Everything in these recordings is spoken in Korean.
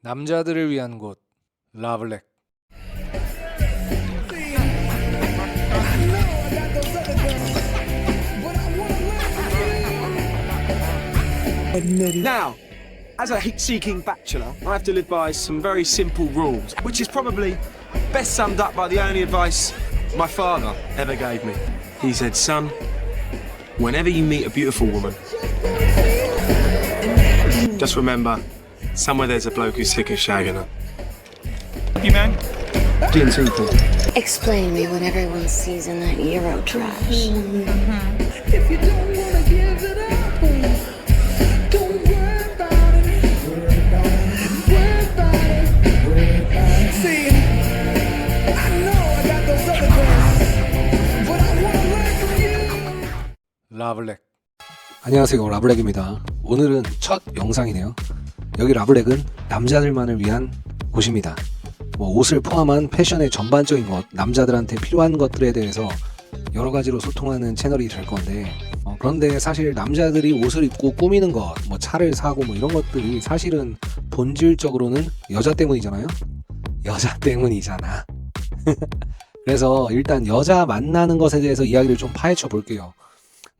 남자들을 위한 곳 라블렉. Now, as a heat-seeking bachelor, I have to live by some very simple rules, which is probably best summed up by the only advice my father ever gave me. He said, son, whenever you meet a beautiful woman, just remember, somewhere there's a bloke who's sick of shagging her. You man? DNC Paul. Explain me what everyone sees in that Euro trash. If you don't wanna give it up, don't worry about it. Worry about it. See, I know I got those other girls, but I wanna learn from you. 라블렉. 안녕하세요, 라블렉입니다. 오늘은 첫 영상이네요. 여기 라블렉은 남자들만을 위한 곳입니다. 옷을 포함한 패션의 전반적인 것, 남자들한테 필요한 것들에 대해서 여러 가지로 소통하는 채널이 될 건데, 그런데 사실 남자들이 옷을 입고 꾸미는 것, 차를 사고 이런 것들이 사실은 본질적으로는 여자 때문이잖아요. 여자 때문이잖아. 그래서 일단 여자 만나는 것에 대해서 이야기를 좀 파헤쳐 볼게요.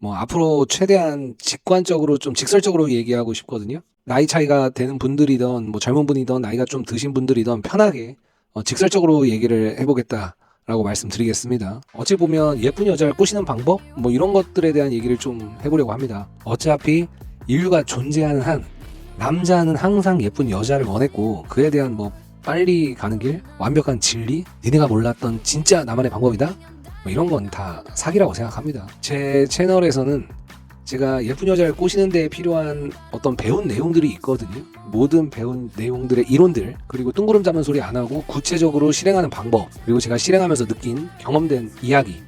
앞으로 최대한 직관적으로 좀 직설적으로 얘기하고 싶거든요. 나이 차이가 되는 분들이든 젊은 분이든 나이가 좀 드신 분들이든 편하게 직설적으로 얘기를 해보겠다라고 말씀드리겠습니다. 어찌 보면 예쁜 여자를 꼬시는 방법 이런 것들에 대한 얘기를 좀 해보려고 합니다. 어차피 인류가 존재하는 한 남자는 항상 예쁜 여자를 원했고, 그에 대한 빨리 가는 길, 완벽한 진리, 니네가 몰랐던 진짜 나만의 방법이다, 이런 건 다 사기라고 생각합니다. 제 채널에서는 제가 예쁜 여자를 꼬시는 데 필요한 어떤 배운 내용들이 있거든요. 모든 배운 내용들의 이론들, 그리고 뜬구름 잡는 소리 안 하고 구체적으로 실행하는 방법, 그리고 제가 실행하면서 느낀 경험된 이야기,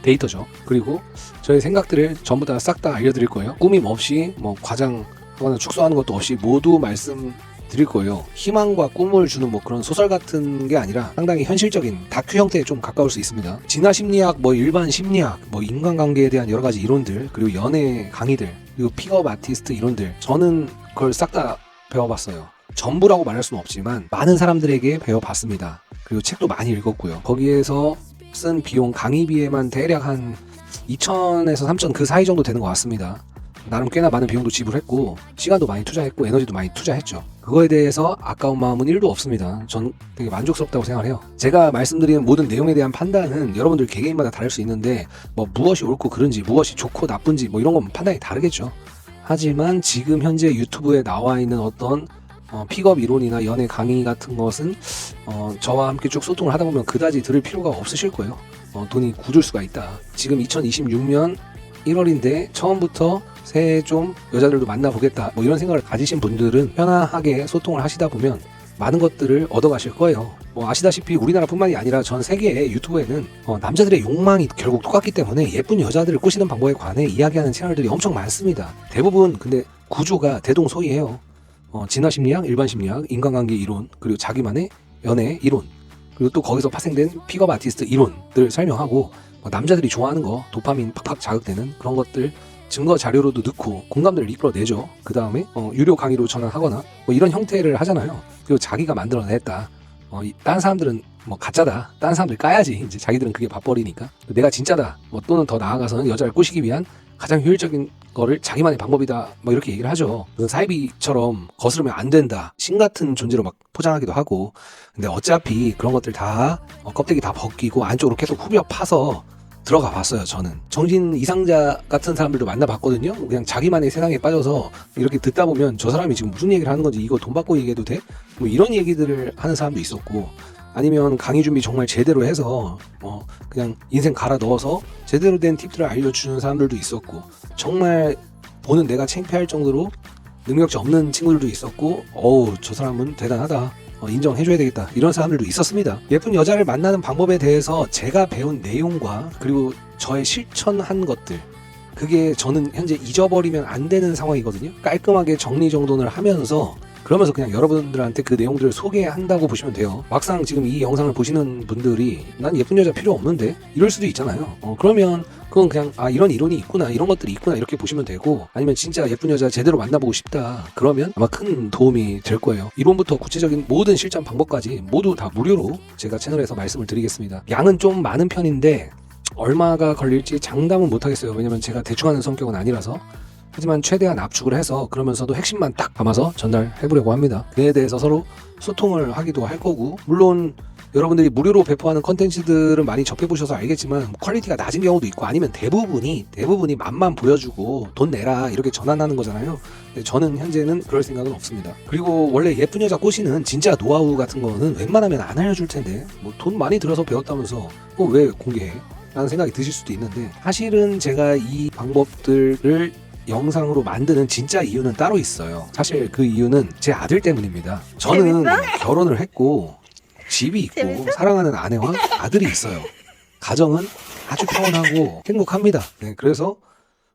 데이터죠. 그리고 저의 생각들을 전부 다 싹 다 알려드릴 거예요. 꾸밈 없이 과장하거나 축소하는 것도 없이 모두 말씀드릴 거예요. 희망과 꿈을 주는 그런 소설 같은 게 아니라 상당히 현실적인 다큐 형태에 좀 가까울 수 있습니다. 진화 심리학, 일반 심리학, 인간관계에 대한 여러 가지 이론들, 그리고 연애 강의들, 그리고 픽업 아티스트 이론들, 저는 그걸 싹 다 배워봤어요. 전부라고 말할 수는 없지만 많은 사람들에게 배워봤습니다. 그리고 책도 많이 읽었고요. 거기에서 쓴 비용, 강의비에만 대략 한 2,000에서 3,000 그 사이 정도 되는 것 같습니다. 나름 꽤나 많은 비용도 지불했고, 시간도 많이 투자했고, 에너지도 많이 투자했죠. 그거에 대해서 아까운 마음은 1도 없습니다. 전 되게 만족스럽다고 생각을 해요. 제가 말씀드리는 모든 내용에 대한 판단은 여러분들 개개인마다 다를 수 있는데, 무엇이 옳고 그른지, 무엇이 좋고 나쁜지 이런 건 판단이 다르겠죠. 하지만 지금 현재 유튜브에 나와 있는 어떤 픽업 이론이나 연애 강의 같은 것은 저와 함께 쭉 소통을 하다 보면 그다지 들을 필요가 없으실 거예요. 돈이 굳을 수가 있다. 지금 2026년 1월인데 처음부터 새해 좀 여자들도 만나보겠다 이런 생각을 가지신 분들은 편하게 소통을 하시다 보면 많은 것들을 얻어가실 거예요. 아시다시피 우리나라뿐만이 아니라 전 세계의 유튜브에는 남자들의 욕망이 결국 똑같기 때문에 예쁜 여자들을 꼬시는 방법에 관해 이야기하는 채널들이 엄청 많습니다. 대부분 근데 구조가 대동소이해요. 진화 심리학, 일반 심리학, 인간관계 이론, 그리고 자기만의 연애 이론, 그리고 또 거기서 파생된 픽업 아티스트 이론들 설명하고, 남자들이 좋아하는 거, 도파민 팍팍 자극되는 그런 것들 증거 자료로도 넣고 공감대를 이끌어내죠. 그 다음에 유료 강의로 전환하거나 이런 형태를 하잖아요. 그리고 자기가 만들어냈다. 다른 사람들은 가짜다. 다른 사람들 까야지. 이제 자기들은 그게 밥벌이니까. 내가 진짜다. 또는 더 나아가서는 여자를 꼬시기 위한 가장 효율적인 거를 자기만의 방법이다. 이렇게 얘기를 하죠. 사이비처럼 거스르면 안 된다. 신 같은 존재로 포장하기도 하고. 근데 어차피 그런 것들 다 껍데기 다 벗기고 안쪽으로 계속 후벼 파서 들어가 봤어요. 저는 정신 이상자 같은 사람들도 만나봤거든요. 그냥 자기만의 세상에 빠져서 이렇게 듣다 보면 저 사람이 지금 무슨 얘기를 하는 건지, 이거 돈 받고 얘기해도 돼? 이런 얘기들을 하는 사람도 있었고, 아니면 강의 준비 정말 제대로 해서 그냥 인생 갈아 넣어서 제대로 된 팁들을 알려주는 사람들도 있었고, 정말 보는 내가 창피할 정도로 능력치 없는 친구들도 있었고, 저 사람은 대단하다, 인정해줘야 되겠다, 이런 사람들도 있었습니다. 예쁜 여자를 만나는 방법에 대해서 제가 배운 내용과 그리고 저의 실천한 것들, 그게 저는 현재 잊어버리면 안 되는 상황이거든요. 깔끔하게 정리정돈을 하면서 그러면서 그냥 여러분들한테 그 내용들을 소개한다고 보시면 돼요. 막상 지금 이 영상을 보시는 분들이 난 예쁜 여자 필요 없는데 이럴 수도 있잖아요. 그러면 그건 그냥 이런 이론이 있구나, 이런 것들이 있구나 이렇게 보시면 되고, 아니면 진짜 예쁜 여자 제대로 만나보고 싶다 그러면 아마 큰 도움이 될 거예요. 이론부터 구체적인 모든 실전 방법까지 모두 다 무료로 제가 채널에서 말씀을 드리겠습니다. 양은 좀 많은 편인데 얼마가 걸릴지 장담은 못하겠어요. 왜냐면 제가 대충 하는 성격은 아니라서. 하지만 최대한 압축을 해서 그러면서도 핵심만 딱 담아서 전달해보려고 합니다. 그에 대해서 서로 소통을 하기도 할 거고, 물론 여러분들이 무료로 배포하는 컨텐츠들은 많이 접해보셔서 알겠지만 퀄리티가 낮은 경우도 있고, 아니면 대부분이 맛만 보여주고 돈 내라 이렇게 전환하는 거잖아요. 근데 저는 현재는 그럴 생각은 없습니다. 그리고 원래 예쁜 여자 꼬시는 진짜 노하우 같은 거는 웬만하면 안 알려줄 텐데 뭐 돈 많이 들어서 배웠다면서 왜 공개해? 라는 생각이 드실 수도 있는데, 사실은 제가 이 방법들을 영상으로 만드는 진짜 이유는 따로 있어요. 사실 그 이유는 제 아들 때문입니다. 저는 결혼을 했고 집이 있고 사랑하는 아내와 아들이 있어요. 가정은 아주 평온하고 행복합니다. 네, 그래서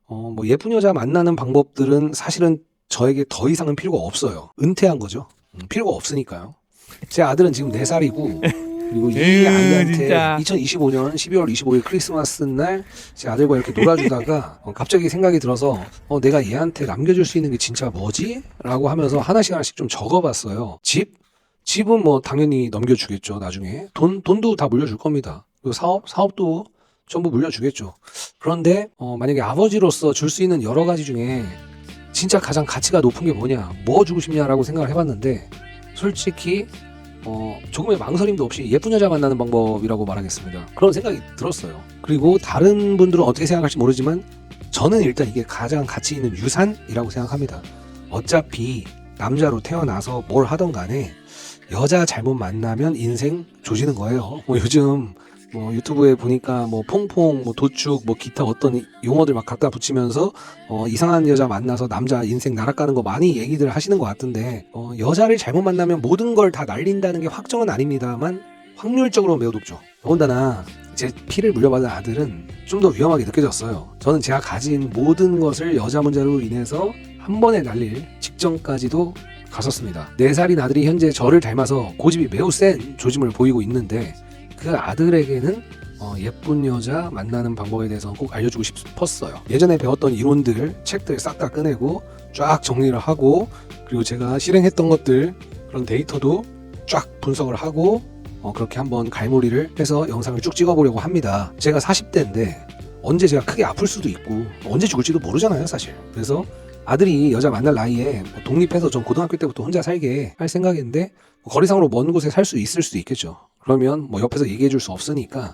뭐 예쁜 여자 만나는 방법들은 사실은 저에게 더 이상은 필요가 없어요. 은퇴한 거죠. 필요가 없으니까요. 제 아들은 지금 4살이고, 그리고 이 아이한테 진짜. 2025년 12월 25일 크리스마스 날 제 아들과 이렇게 놀아주다가 갑자기 생각이 들어서 내가 얘한테 남겨줄 수 있는 게 진짜 뭐지? 라고 하면서 하나씩 좀 적어봤어요. 집은 뭐 당연히 넘겨주겠죠. 나중에 돈도 다 물려줄 겁니다. 그리고 사업도 전부 물려주겠죠. 그런데 만약에 아버지로서 줄 수 있는 여러 가지 중에 진짜 가장 가치가 높은 게 뭐냐, 뭐 주고 싶냐라고 생각을 해봤는데, 솔직히 조금의 망설임도 없이 예쁜 여자 만나는 방법이라고 말하겠습니다. 그런 생각이 들었어요. 그리고 다른 분들은 어떻게 생각할지 모르지만 저는 일단 이게 가장 가치 있는 유산이라고 생각합니다. 어차피 남자로 태어나서 뭘 하던 간에 여자 잘못 만나면 인생 조지는 거예요. 요즘 유튜브에 보니까 퐁퐁, 도축, 기타 어떤 용어들 막 갖다 붙이면서 이상한 여자 만나서 남자 인생 날아가는 거 많이 얘기들 하시는 것 같은데, 여자를 잘못 만나면 모든 걸 다 날린다는 게 확정은 아닙니다만 확률적으로 매우 높죠. 더군다나 제 피를 물려받은 아들은 좀 더 위험하게 느껴졌어요. 저는 제가 가진 모든 것을 여자 문제로 인해서 한 번에 날릴 직전까지도 갔었습니다. 4살인 아들이 현재 저를 닮아서 고집이 매우 센 조짐을 보이고 있는데, 그 아들에게는 예쁜 여자 만나는 방법에 대해서 꼭 알려주고 싶었어요. 예전에 배웠던 이론들, 책들 싹 다 꺼내고 쫙 정리를 하고, 그리고 제가 실행했던 것들, 그런 데이터도 쫙 분석을 하고 그렇게 한번 갈무리를 해서 영상을 쭉 찍어보려고 합니다. 제가 40대인데 언제 제가 크게 아플 수도 있고 언제 죽을지도 모르잖아요, 사실. 그래서 아들이 여자 만날 나이에 독립해서 전 고등학교 때부터 혼자 살게 할 생각인데, 거리상으로 먼 곳에 살 수 있을 수도 있겠죠. 그러면 옆에서 얘기해 줄 수 없으니까,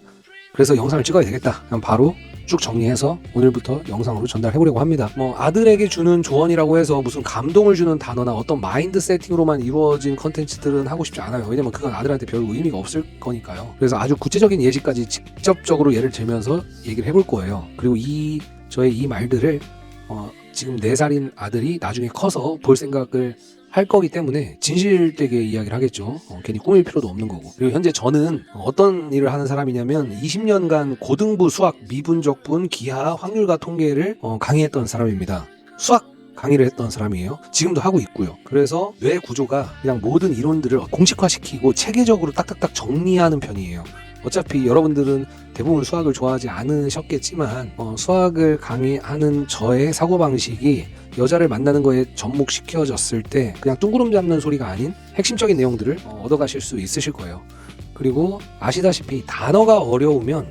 그래서 영상을 찍어야 되겠다. 그냥 바로 쭉 정리해서 오늘부터 영상으로 전달해 보려고 합니다. 아들에게 주는 조언이라고 해서 무슨 감동을 주는 단어나 어떤 마인드 세팅으로만 이루어진 컨텐츠들은 하고 싶지 않아요. 왜냐면 그건 아들한테 별 의미가 없을 거니까요. 그래서 아주 구체적인 예시까지 직접적으로 예를 들면서 얘기를 해볼 거예요. 그리고 저의 이 말들을 지금 4살인 아들이 나중에 커서 볼 생각을 할 거기 때문에 진실되게 이야기를 하겠죠. 괜히 꾸밀 필요도 없는 거고. 그리고 현재 저는 어떤 일을 하는 사람이냐면 20년간 고등부 수학 미분적분, 기하, 확률과 통계를 강의했던 사람입니다. 수학 강의를 했던 사람이에요. 지금도 하고 있고요. 그래서 뇌 구조가 그냥 모든 이론들을 공식화시키고 체계적으로 딱딱딱 정리하는 편이에요. 어차피 여러분들은 대부분 수학을 좋아하지 않으셨겠지만 수학을 강의하는 저의 사고방식이 여자를 만나는 거에 접목시켜졌을 때 그냥 뚱구름 잡는 소리가 아닌 핵심적인 내용들을 얻어가실 수 있으실 거예요. 그리고 아시다시피 단어가 어려우면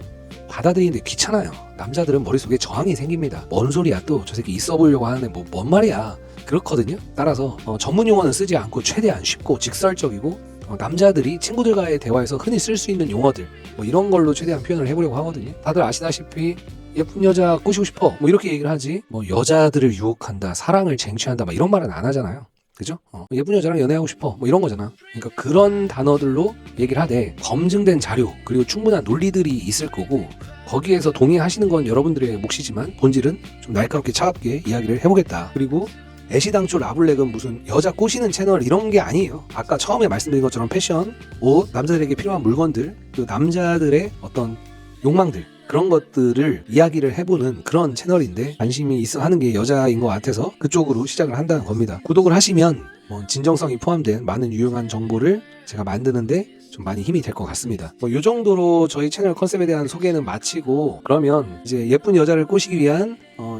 받아들이는데 귀찮아요. 남자들은 머릿속에 저항이 생깁니다. 뭔 소리야, 또 저 새끼 있어 보이려고 하는데 뭔 말이야, 그렇거든요. 따라서 전문 용어는 쓰지 않고 최대한 쉽고 직설적이고 남자들이 친구들과의 대화에서 흔히 쓸 수 있는 용어들 이런 걸로 최대한 표현을 해보려고 하거든요. 다들 아시다시피 예쁜 여자 꼬시고 싶어 이렇게 얘기를 하지, 여자들을 유혹한다, 사랑을 쟁취한다 이런 말은 안 하잖아요. 그죠? 예쁜 여자랑 연애하고 싶어 이런 거잖아. 그러니까 그런 단어들로 얘기를 하되, 검증된 자료 그리고 충분한 논리들이 있을 거고, 거기에서 동의하시는 건 여러분들의 몫이지만 본질은 좀 날카롭게 차갑게 이야기를 해보겠다. 그리고 애시당초 라블렉은 무슨 여자 꼬시는 채널 이런 게 아니에요. 아까 처음에 말씀드린 것처럼 패션, 옷, 남자들에게 필요한 물건들, 그 남자들의 어떤 욕망들, 그런 것들을 이야기를 해보는 그런 채널인데, 관심이 있어 하는 게 여자인 것 같아서 그쪽으로 시작을 한다는 겁니다. 구독을 하시면 진정성이 포함된 많은 유용한 정보를 제가 만드는데 좀 많이 힘이 될 것 같습니다. 이 정도로 저희 채널 컨셉에 대한 소개는 마치고, 그러면 이제 예쁜 여자를 꼬시기 위한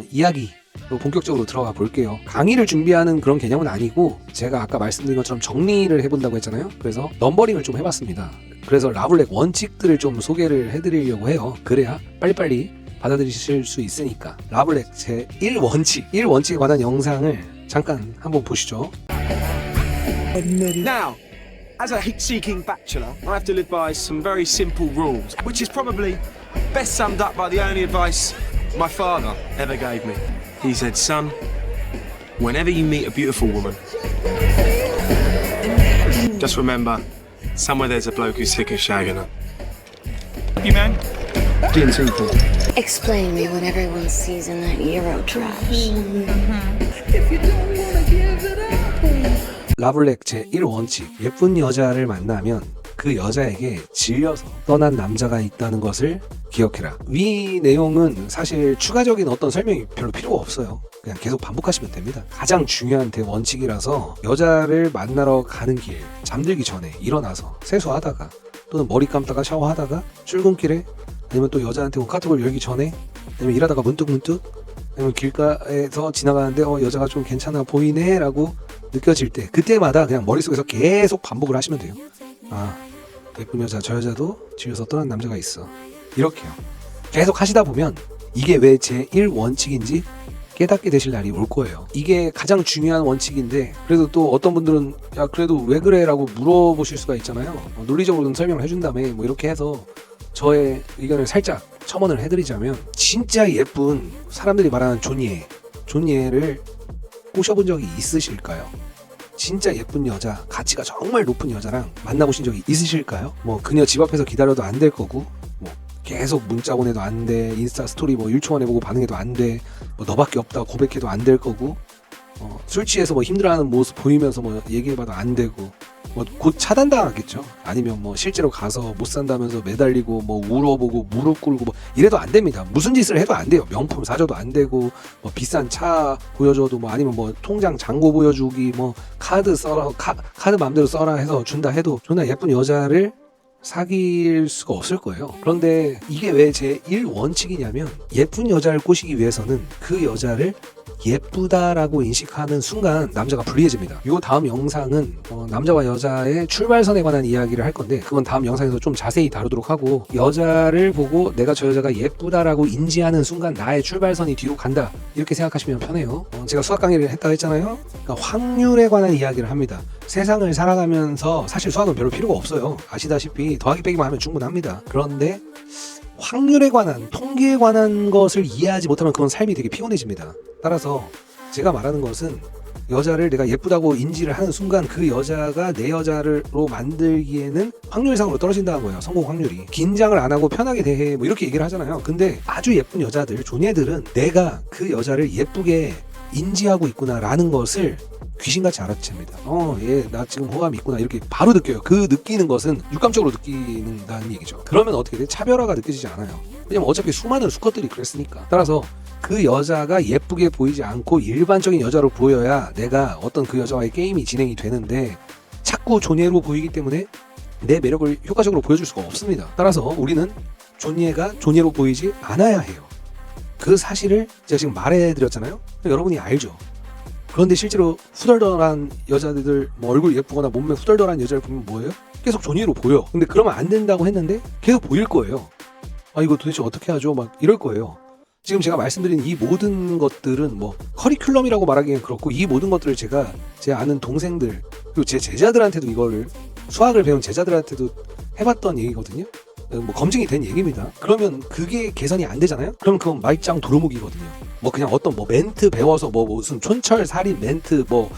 이야기로 본격적으로 들어가 볼게요. 강의를 준비하는 그런 개념은 아니고, 제가 아까 말씀드린 것처럼 정리를 해본다고 했잖아요. 그래서 넘버링을 좀 해봤습니다. 그래서 라블렉 원칙들을 좀 소개를 해드리려고 해요. 그래야 빨리빨리 받아들이실 수 있으니까. 라블렉 제1원칙, 1원칙에 관한 영상을 잠깐 한번 보시죠. Now, as a heat-seeking bachelor, I have to live by some very simple rules, which is probably best summed up by the only advice my father ever gave me. He said, son, whenever you meet a beautiful woman, just remember, somewhere there's a bloke who's sick of shagging her. You man? Explain me what everyone sees in that Euro trash. If you don't wanna give it up. 라블렉 제1원칙, 예쁜 여자를 만나면 그 여자에게 질려서 떠난 남자가 있다는 것을 기억해라. 위 내용은 사실 추가적인 어떤 설명이 별로 필요가 없어요. 그냥 계속 반복하시면 됩니다. 가장 중요한 대원칙이라서, 여자를 만나러 가는 길, 잠들기 전에 일어나서 세수하다가 또는 머리 감다가 샤워하다가 출근길에, 아니면 또 여자한테 카톡을 열기 전에, 아니면 일하다가 문득 아니면 길가에서 지나가는데 여자가 좀 괜찮아 보이네 라고 느껴질 때, 그때마다 그냥 머릿속에서 계속 반복을 하시면 돼요. 아, 예쁜 여자, 저 여자도 질려서 떠난 남자가 있어. 이렇게요. 계속 하시다 보면 이게 왜 제1원칙인지 깨닫게 되실 날이 올 거예요. 이게 가장 중요한 원칙인데, 그래도 또 어떤 분들은 야 그래도 왜 그래 라고 물어보실 수가 있잖아요. 논리적으로는 설명을 해준다며 뭐 이렇게 해서 저의 의견을 살짝 첨언을 해드리자면, 진짜 예쁜 사람들이 말하는 존예를 꼬셔본 적이 있으실까요? 진짜 예쁜 여자, 가치가 정말 높은 여자랑 만나보신 적이 있으실까요? 뭐 그녀 집 앞에서 기다려도 안 될 거고, 뭐 계속 문자 보내도 안 돼, 인스타 스토리 뭐 1초 만에 보고 반응해도 안 돼, 뭐 너밖에 없다 고백해도 안 될 거고, 술 취해서 뭐 힘들어하는 모습 보이면서 뭐 얘기해봐도 안 되고, 뭐 곧 차단당하겠죠. 아니면 뭐 실제로 가서 못 산다면서 매달리고 뭐 울어보고 무릎 꿇고 뭐 이래도 안 됩니다. 무슨 짓을 해도 안 돼요. 명품 사줘도 안 되고, 뭐 비싼 차 보여줘도, 뭐 아니면 뭐 통장 잔고 보여주기, 뭐 카드 써라, 카드 마음대로 써라 해서 준다 해도 존나 예쁜 여자를 사귈 수가 없을 거예요. 그런데 이게 왜 제1원칙이냐면, 예쁜 여자를 꼬시기 위해서는 그 여자를 예쁘다라고 인식하는 순간 남자가 불리해집니다. 이 다음 영상은 남자와 여자의 출발선에 관한 이야기를 할 건데, 그건 다음 영상에서 좀 자세히 다루도록 하고, 여자를 보고 내가 저 여자가 예쁘다라고 인지하는 순간 나의 출발선이 뒤로 간다, 이렇게 생각하시면 편해요. 제가 수학 강의를 했다고 했잖아요. 그러니까 확률에 관한 이야기를 합니다. 세상을 살아가면서 사실 수학은 별로 필요가 없어요. 아시다시피 더하기 빼기만 하면 충분합니다. 그런데 확률에 관한, 통계에 관한 것을 이해하지 못하면 그건 삶이 되게 피곤해집니다. 따라서 제가 말하는 것은, 여자를 내가 예쁘다고 인지를 하는 순간 그 여자가 내 여자로 만들기에는 확률상으로 떨어진다는 거예요. 성공 확률이. 긴장을 안 하고 편하게 대해, 뭐 이렇게 얘기를 하잖아요. 근데 아주 예쁜 여자들, 존예들은 내가 그 여자를 예쁘게 인지하고 있구나 라는 것을 귀신같이 알아챕니다. 얘 나 지금 호감이 있구나, 이렇게 바로 느껴요. 그 느끼는 것은 육감적으로 느끼는다는 얘기죠. 그러면 어떻게 돼? 차별화가 느껴지지 않아요. 왜냐면 어차피 수많은 수컷들이 그랬으니까. 따라서 그 여자가 예쁘게 보이지 않고 일반적인 여자로 보여야 내가 어떤 그 여자와의 게임이 진행이 되는데, 자꾸 존예로 보이기 때문에 내 매력을 효과적으로 보여줄 수가 없습니다. 따라서 우리는 존예가 존예로 보이지 않아야 해요. 그 사실을 제가 지금 말해드렸잖아요. 여러분이 알죠? 그런데 실제로 후덜덜한 여자들, 뭐 얼굴 예쁘거나 몸매 후덜덜한 여자를 보면 뭐예요? 계속 존예로 보여. 근데 그러면 안 된다고 했는데 계속 보일 거예요. 아, 이거 도대체 어떻게 하죠? 막 이럴 거예요. 지금 제가 말씀드린 이 모든 것들은 뭐 커리큘럼이라고 말하기엔 그렇고, 이 모든 것들을 제가 제 아는 동생들, 그리고 제 제자들한테도, 이거를 수학을 배운 제자들한테도 해봤던 얘기거든요. 뭐 검증이 된 얘기입니다. 그러면 그게 개선이 안 되잖아요? 그럼 그건 말짱 도루묵이거든요. 뭐 그냥 어떤 뭐 멘트 배워서 뭐 무슨 촌철 살인 멘트, 뭐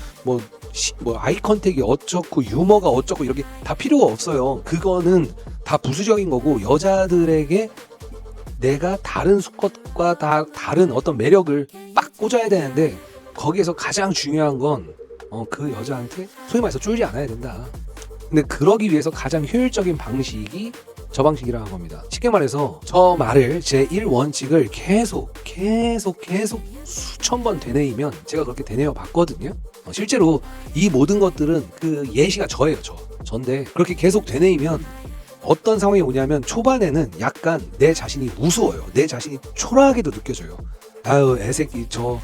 아이 컨택이 어쩌고 유머가 어쩌고 이렇게 다 필요가 없어요. 그거는 다 부수적인 거고, 여자들에게 내가 다른 수컷과 다른 어떤 매력을 빡 꽂아야 되는데, 거기에서 가장 중요한 건 그 여자한테 소위 말해서 쫄지 않아야 된다. 근데 그러기 위해서 가장 효율적인 방식이 저 방식이라는 겁니다. 쉽게 말해서 저 말을 제 1원칙을 계속 수천 번 되뇌이면 제가 그렇게 되뇌어 봤거든요. 실제로 이 모든 것들은 그 예시가 저예요. 전데 그렇게 계속 되뇌이면 어떤 상황이 오냐면 초반에는 약간 내 자신이 무서워요. 내 자신이 초라하게도 느껴져요. 아유 애새끼 저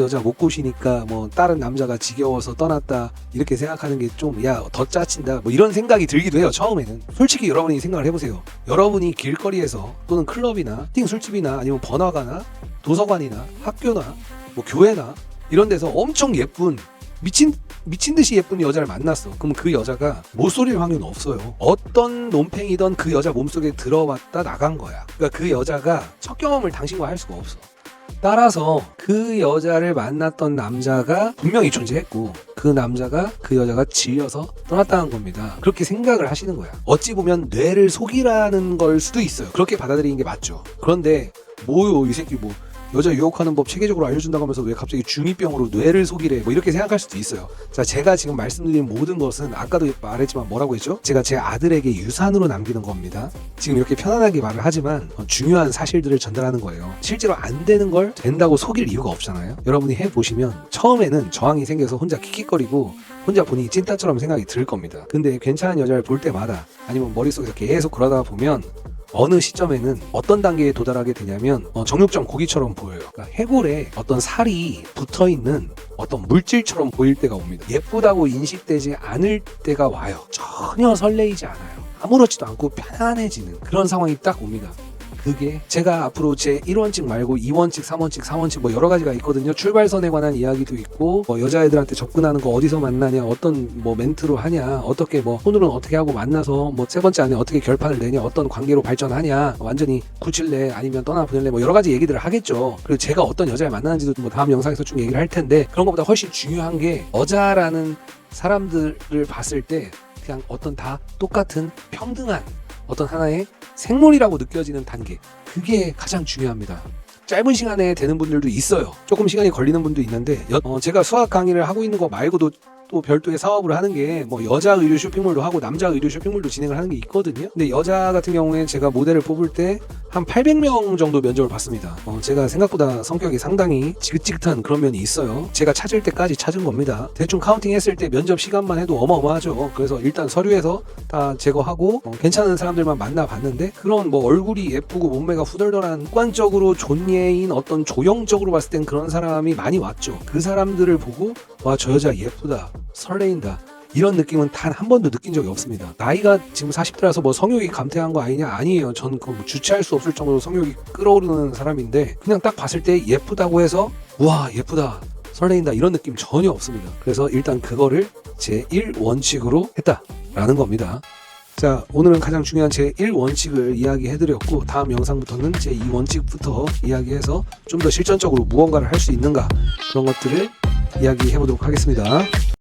여자 못 꼬시니까 뭐 다른 남자가 지겨워서 떠났다 이렇게 생각하는 게 좀 야 더 짜친다 뭐 이런 생각이 들기도 해요. 처음에는. 솔직히 여러분이 생각을 해보세요. 여러분이 길거리에서 또는 클럽이나 팅 술집이나 아니면 번화가나 도서관이나 학교나 뭐 교회나 이런 데서 엄청 예쁜 미친 듯이 예쁜 여자를 만났어. 그럼 그 여자가 못 소릴 확률은 없어요. 어떤 논팽이든 그 여자 몸속에 들어왔다 나간 거야. 그러니까 그 여자가 첫 경험을 당신과 할 수가 없어. 따라서 그 여자를 만났던 남자가 분명히 존재했고 그 남자가 그 여자가 질려서 떠났다는 겁니다. 그렇게 생각을 하시는 거야. 어찌 보면 뇌를 속이라는 걸 수도 있어요. 그렇게 받아들이는 게 맞죠. 그런데 뭐요 이 새끼 뭐 여자 유혹하는 법 체계적으로 알려준다고 하면서 왜 갑자기 중2병으로 뇌를 속이래 뭐 이렇게 생각할 수도 있어요. 자, 제가 지금 말씀드린 모든 것은 아까도 말했지만 뭐라고 했죠? 제가 제 아들에게 유산으로 남기는 겁니다. 지금 이렇게 편안하게 말을 하지만 중요한 사실들을 전달하는 거예요. 실제로 안 되는 걸 된다고 속일 이유가 없잖아요. 여러분이 해보시면 처음에는 저항이 생겨서 혼자 킥킥거리고 혼자 본인이 찐따처럼 생각이 들 겁니다. 근데 괜찮은 여자를 볼 때마다 아니면 머릿속에서 계속 그러다 보면 어느 시점에는 어떤 단계에 도달하게 되냐면 정육점 고기처럼 보여요. 그러니까 해골에 어떤 살이 붙어있는 어떤 물질처럼 보일 때가 옵니다. 예쁘다고 인식되지 않을 때가 와요. 전혀 설레이지 않아요. 아무렇지도 않고 편안해지는 그런 상황이 딱 옵니다. 그게 제가 앞으로 제 1원칙 말고 2원칙, 3원칙, 4원칙 뭐 여러 가지가 있거든요. 출발선에 관한 이야기도 있고 뭐 여자애들한테 접근하는 거 어디서 만나냐, 어떤 뭐 멘트로 하냐, 어떻게 뭐 손으로는 어떻게 하고 만나서 뭐 세 번째 안에 어떻게 결판을 내냐, 어떤 관계로 발전하냐, 완전히 굳힐래 아니면 떠나 보낼래 뭐 여러 가지 얘기들을 하겠죠. 그리고 제가 어떤 여자를 만나는지도 뭐 다음 영상에서 쭉 얘기를 할 텐데 그런 것보다 훨씬 중요한 게 여자라는 사람들을 봤을 때 그냥 어떤 다 똑같은 평등한 어떤 하나의 생물이라고 느껴지는 단계, 그게 가장 중요합니다. 짧은 시간에 되는 분들도 있어요. 조금 시간이 걸리는 분도 있는데 제가 수학 강의를 하고 있는 거 말고도 또 별도의 사업을 하는 게 뭐 여자 의류 쇼핑몰도 하고 남자 의류 쇼핑몰도 진행을 하는 게 있거든요. 근데 여자 같은 경우에 제가 모델을 뽑을 때 한 800명 정도 면접을 받습니다. 제가 생각보다 성격이 상당히 지긋지긋한 그런 면이 있어요. 제가 찾을 때까지 찾은 겁니다. 대충 카운팅 했을 때 면접 시간만 해도 어마어마하죠. 그래서 일단 서류에서 다 제거하고 괜찮은 사람들만 만나봤는데 그런 뭐 얼굴이 예쁘고 몸매가 후덜덜한 객관적으로 존예인 어떤 조형적으로 봤을 땐 그런 사람이 많이 왔죠. 그 사람들을 보고 와, 저 여자 예쁘다, 설레인다, 이런 느낌은 단 한 번도 느낀 적이 없습니다. 나이가 지금 40대라서 뭐 성욕이 감퇴한 거 아니냐? 아니에요. 전 그 주체할 수 없을 정도로 성욕이 끓어오르는 사람인데 그냥 딱 봤을 때 예쁘다고 해서 우와 예쁘다, 설레인다 이런 느낌 전혀 없습니다. 그래서 일단 그거를 제 1원칙으로 했다라는 겁니다. 자, 오늘은 가장 중요한 제 1원칙을 이야기해드렸고 다음 영상부터는 제 2원칙부터 이야기해서 좀 더 실전적으로 무언가를 할 수 있는가 그런 것들을 이야기해보도록 하겠습니다.